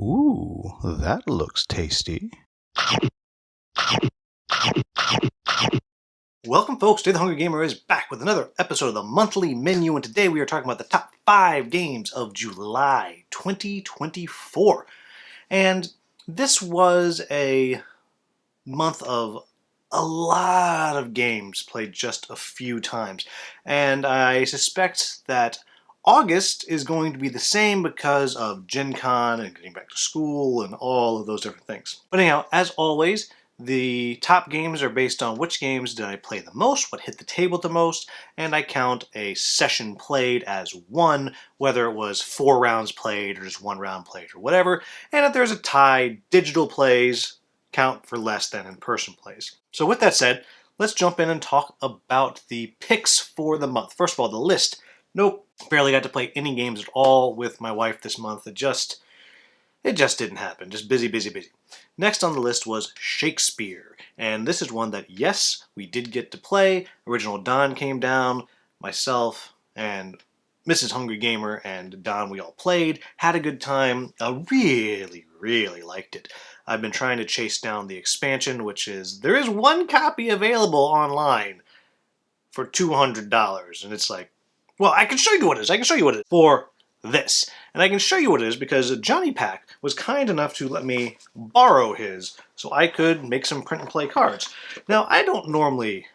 Ooh, that looks tasty. Welcome, folks. Today the Hungry Gamer is back with another episode of the Monthly Menu, and today we are talking about the top 5 games of July 2024. And this was a month of a lot of games played just a few times. And I suspect that August is going to be the same because of Gen Con and getting back to school and all of those different things. But anyhow, as always, the top games are based on which games did I play the most, what hit the table the most, and I count a session played as one, whether it was 4 rounds played or just 1 round played or whatever. And if there's a tie, digital plays count for less than in-person plays. So with that said, let's jump in and talk about the picks for the month. First of all, the list. Nope, barely got to play any games at all with my wife this month. It just didn't happen. Just busy, busy, busy. Next on the list was Shakespeare. And this is one that, yes, we did get to play. Original Don came down, myself, and Mrs. Hungry Gamer and Don, we all played, had a good time. I really, really liked it. I've been trying to chase down the expansion, which is, there is one copy available online for $200. And it's like, well, I can show you what it is. I can show you what it is for this. And I can show you what it is because Johnny Pack was kind enough to let me borrow his so I could make some print and play cards. Now, I don't normally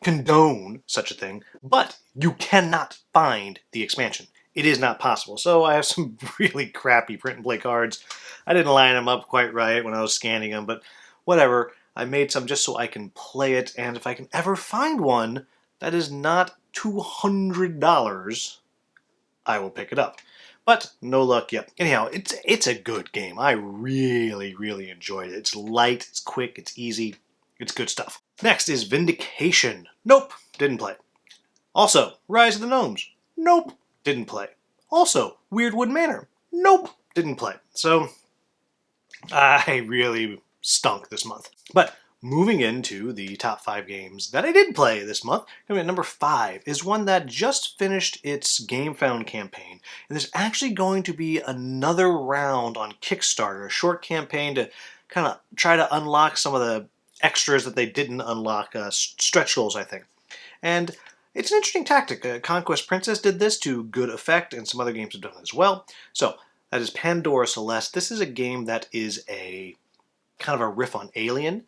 condone such a thing, but you cannot find the expansion. It is not possible. So I have some really crappy print and play cards. I didn't line them up quite right when I was scanning them, but whatever. I made some just so I can play it, and if I can ever find one that is not $200, I will pick it up. But no luck yet. Anyhow, it's a good game. I really, really enjoyed it. It's light, it's quick, it's easy, it's good stuff. Next is Vindication. Nope, didn't play. Also, Rise of the Gnomes. Nope, didn't play. Also, Weirdwood Manor. Nope, didn't play. So, I really stunk this month. But moving into the top 5 games that I did play this month, coming at number 5 is one that just finished its GameFound campaign. And there's actually going to be another round on Kickstarter, a short campaign to kind of try to unlock some of the extras that they didn't unlock, stretch goals, I think. And it's an interesting tactic. Conquest Princess did this to good effect, and some other games have done it as well. So, that is Pandora Celeste. This is a game that is a kind of a riff on Alien.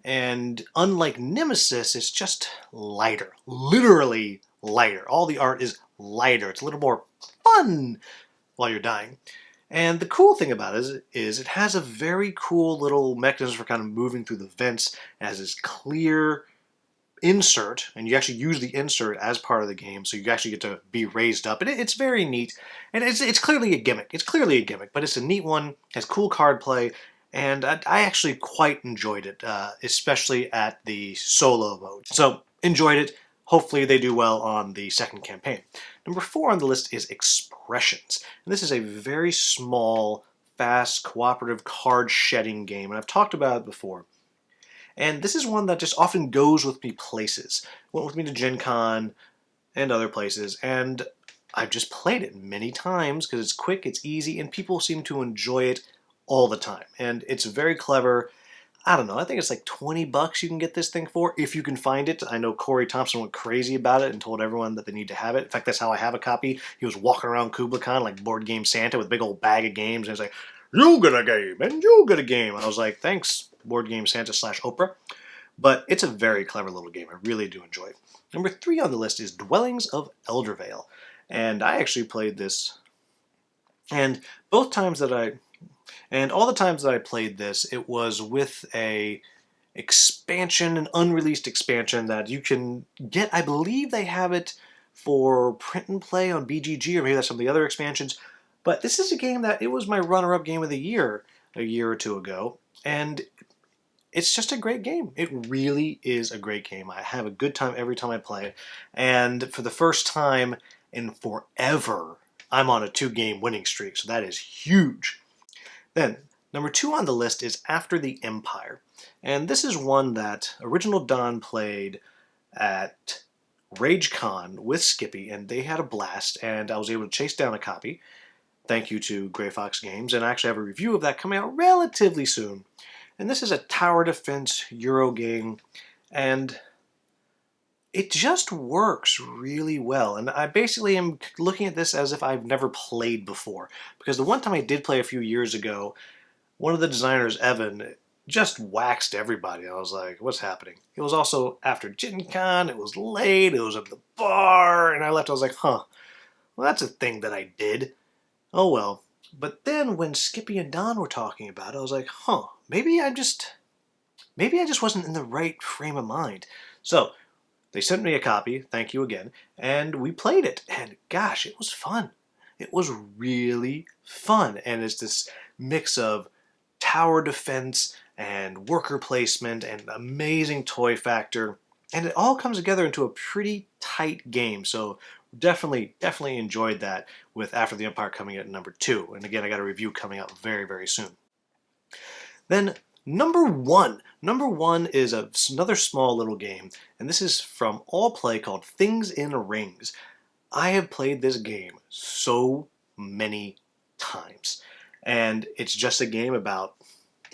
And unlike Nemesis, it's just lighter. Literally lighter. All the art is lighter. It's a little more fun while you're dying. And the cool thing about it is it has a very cool little mechanism for kind of moving through the vents. It has this clear insert, and you actually use the insert as part of the game, so you actually get to be raised up. And it's very neat. And it's clearly a gimmick. It's clearly a gimmick, but it's a neat one. It has cool card play. And I actually quite enjoyed it, especially at the solo mode. So, enjoyed it. Hopefully they do well on the second campaign. Number 4 on the list is Expressions. And this is a very small, fast, cooperative card shedding game. And I've talked about it before. And this is one that just often goes with me places. Went with me to Gen Con and other places. And I've just played it many times because it's quick, it's easy, and people seem to enjoy it all the time. And it's very clever. I don't know, I think it's like $20 you can get this thing for, if you can find it. I know Corey Thompson went crazy about it and told everyone that they need to have it. In fact, that's how I have a copy. He was walking around KublaCon like Board Game Santa with a big old bag of games, and he's like, you get a game, and you get a game. And I was like, thanks, Board Game Santa / Oprah. But it's a very clever little game. I really do enjoy it. Number 3 on the list is Dwellings of Eldervale. And I actually played this, and all the times that I played this, it was with a expansion, an unreleased expansion that you can get. I believe they have it for print and play on BGG, or maybe that's some of the other expansions. But this is a game that, it was my runner-up game of the year a year or two ago, and it's just a great game. It really is a great game. I have a good time every time I play it, and for the first time in forever, I'm on a 2-game winning streak, so that is huge. Then, number 2 on the list is After the Empire. And this is one that Original Don played at RageCon with Skippy, and they had a blast, and I was able to chase down a copy. thank you to Gray Fox Games, and I actually have a review of that coming out relatively soon. And this is a tower defense Euro game, and it just works really well. And I basically am looking at this as if I've never played before, because the one time I did play a few years ago, one of the designers, Evan, just waxed everybody. I was like, what's happening? It was also after Gen Con, it was late, it was at the bar, and I left, I was like, huh, well, that's a thing that I did. Oh well. But then when Skippy and Don were talking about it, I was like, huh, maybe I just wasn't in the right frame of mind. So they sent me a copy, thank you again, and we played it. And gosh, it was fun. It was really fun. And it's this mix of tower defense and worker placement and amazing toy factor. And it all comes together into a pretty tight game. So definitely enjoyed that, with After the Empire coming at number 2. And again, I got a review coming out very, very soon. Then number 1. Number 1 is another small little game, and this is from All Play called Things in Rings. I have played this game so many times, and it's just a game about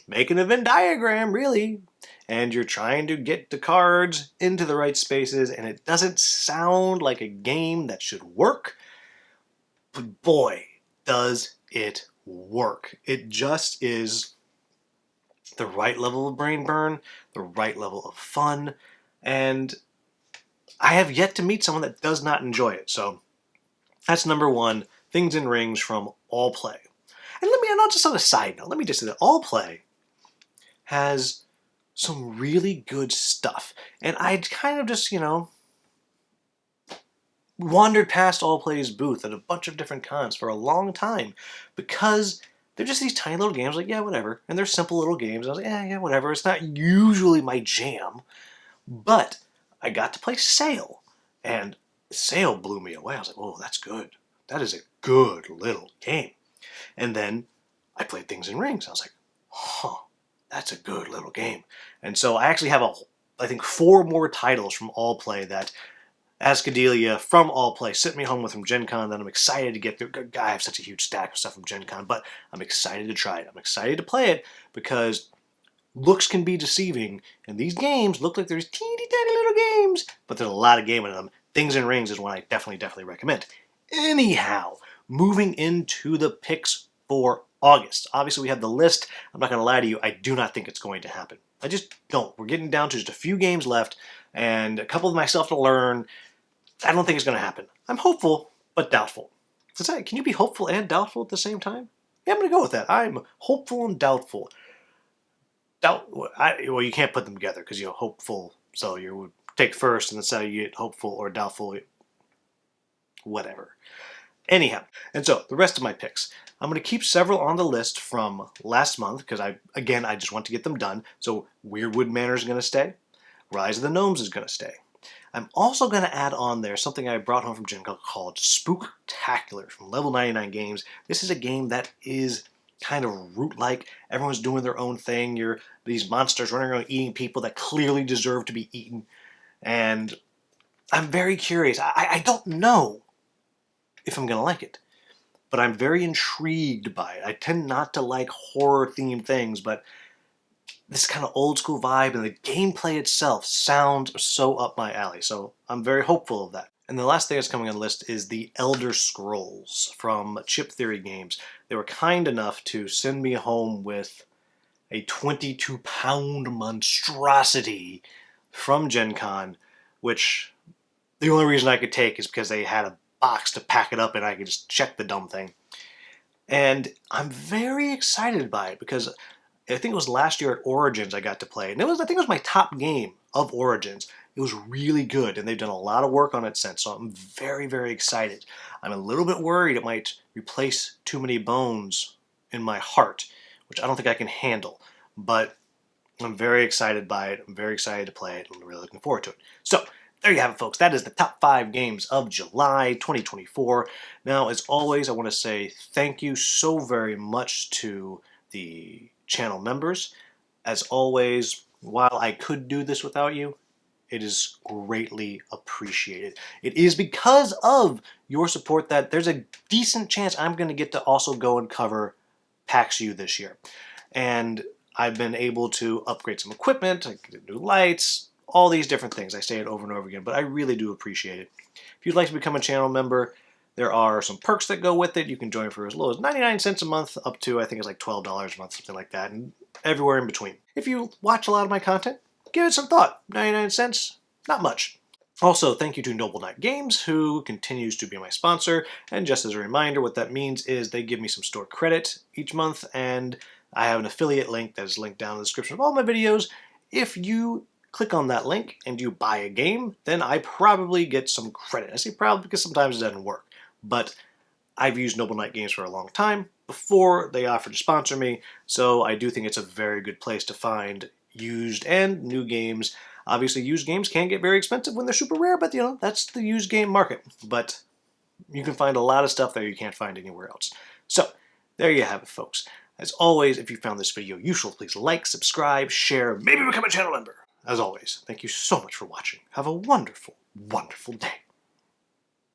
making a Venn diagram, really, and you're trying to get the cards into the right spaces, and it doesn't sound like a game that should work, but boy, does it work. It just is the right level of brain burn, the right level of fun, and I have yet to meet someone that does not enjoy it. So that's number 1, Things in Rings from All Play. And not just on a side note, let me just say that All Play has some really good stuff. And I kind of just, wandered past All Play's booth at a bunch of different cons for a long time, because they're just these tiny little games, like, yeah, whatever. And they're simple little games. I was like, yeah, whatever. It's not usually my jam. But I got to play Sail, and Sail blew me away. I was like, oh, that's good. That is a good little game. And then I played Things in Rings. I was like, huh, that's a good little game. And so I actually have I think 4 more titles from All Play that Ascadelia from All Play sent me home with from Gen Con that I'm excited to get through. I have such a huge stack of stuff from Gen Con, but I'm excited to try it. I'm excited to play it because looks can be deceiving, and these games look like there's teeny tiny little games, but there's a lot of game in them. Things in Rings is one I definitely recommend. Anyhow, moving into the picks for August. Obviously, we have the list. I'm not going to lie to you, I do not think it's going to happen. I just don't. We're getting down to just a few games left, and a couple of myself to learn. I don't think it's going to happen. I'm hopeful, but doubtful. Can you be hopeful and doubtful at the same time? Yeah, I'm going to go with that. I'm hopeful and doubtful. Well, you can't put them together because you're hopeful, so you would take first, and instead you get hopeful or doubtful, whatever. Anyhow, and so the rest of my picks. I'm going to keep several on the list from last month because I just want to get them done. So Weirdwood Manor is going to stay. Rise of the Gnomes is going to stay. I'm also going to add on there something I brought home from Gen Con called Spooktacular from Level 99 Games. This is a game that is kind of root-like. Everyone's doing their own thing. You're these monsters running around eating people that clearly deserve to be eaten. And I'm very curious. I don't know if I'm going to like it, but I'm very intrigued by it. I tend not to like horror-themed things, but this kind of old-school vibe and the gameplay itself sounds so up my alley, so I'm very hopeful of that. And the last thing that's coming on the list is the Elder Scrolls from Chip Theory Games. They were kind enough to send me home with a 22-pound monstrosity from Gen Con, which the only reason I could take is because they had a box to pack it up and I could just check the dumb thing. And I'm very excited by it because I think it was last year at Origins I got to play, and I think it was my top game of Origins. It was really good, and they've done a lot of work on it since, so I'm very excited. I'm a little bit worried it might replace Too Many Bones in my heart, which I don't think I can handle, but I'm very excited by it. I'm very excited to play it. I'm really looking forward to it. So, there you have it, folks. That is the top 5 games of July 2024. Now, as always, I want to say thank you so very much to the channel members. As always, while I could do this without you, It is greatly appreciated. It is because of your support that there's a decent chance I'm going to get to also go and cover PAX U this year. And I've been able to upgrade some equipment, I get new lights, all these different things. I say it over and over again, but I really do appreciate it. If you'd like to become a channel member, there are some perks that go with it. You can join for as low as 99 cents a month up to, I think it's like $12 a month, something like that, and everywhere in between. If you watch a lot of my content, give it some thought. 99 cents, not much. Also, thank you to Noble Knight Games, who continues to be my sponsor. And just as a reminder, what that means is they give me some store credit each month, and I have an affiliate link that is linked down in the description of all my videos. If you click on that link and you buy a game, then I probably get some credit. I say probably because sometimes it doesn't work. But I've used Noble Knight Games for a long time before they offered to sponsor me, so I do think it's a very good place to find used and new games. Obviously, used games can get very expensive when they're super rare, but that's the used game market. But you can find a lot of stuff there you can't find anywhere else. So, there you have it, folks. As always, if you found this video useful, please like, subscribe, share, maybe become a channel member. As always, thank you so much for watching. Have a wonderful, wonderful day.